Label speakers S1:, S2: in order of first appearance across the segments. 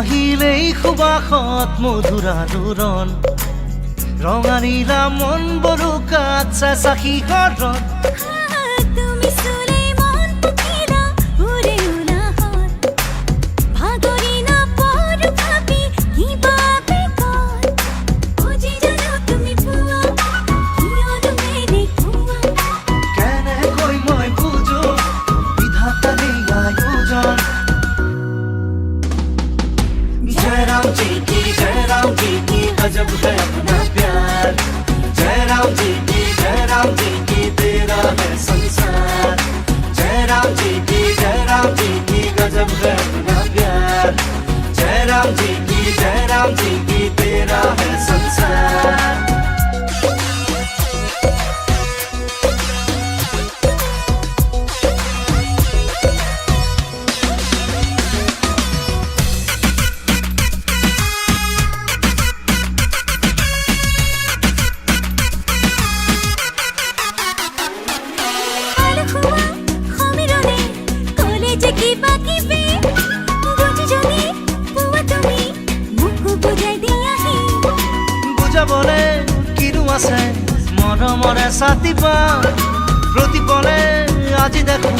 S1: আহিলেই সুবাসত মধুৰ আলোড়ন ৰঙা নীলা মন বৰুকাত চাকি হৰণ गजब है अपना प्यार जय राम जी की तेरा है संसार जय राम जी की गजब है अपना प्यार जय राम जी की तेरा है संसार বুঝাবলে কিনো আছে মৰমৰে ছাতিপা প্ৰতিপলে আজি দেখো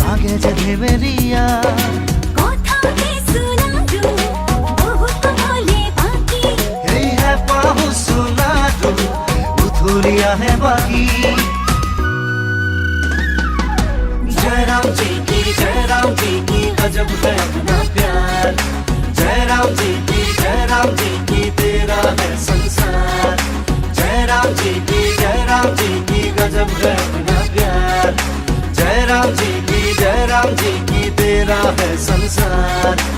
S1: লাগে যে ধেমেলীয়া এই হে পাহু সুনাটো উথুলিয়া হে বাকি जय राम जी की गजब है अपना प्यार जय राम जी की तेरा है संसार जय राम जी की गजब है अपना प्यार जय राम जी की तेरा है संसार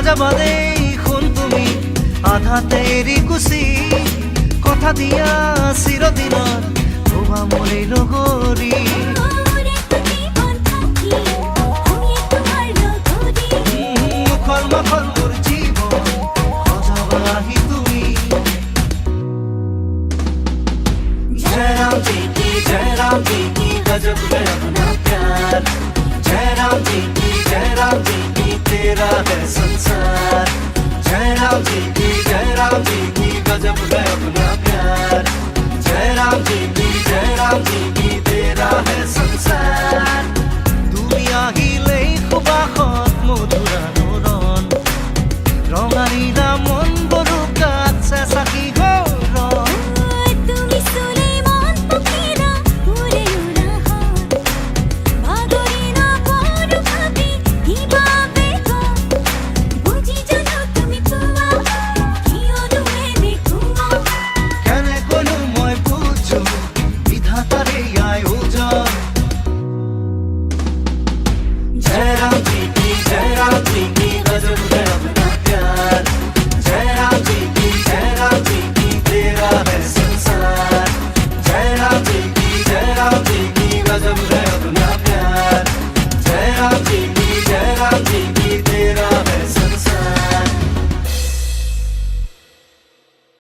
S1: যাবাদে খুন তুমি আধাতে এৰি গুচি কথা দিয়া চিৰদিনত ভবা মৰে লগৰী মুখৰ মোৰ জীৱন সজাবাহি তুমি जय राम जी की गजब है अपना प्यार जय राम जी की तेरा है संसार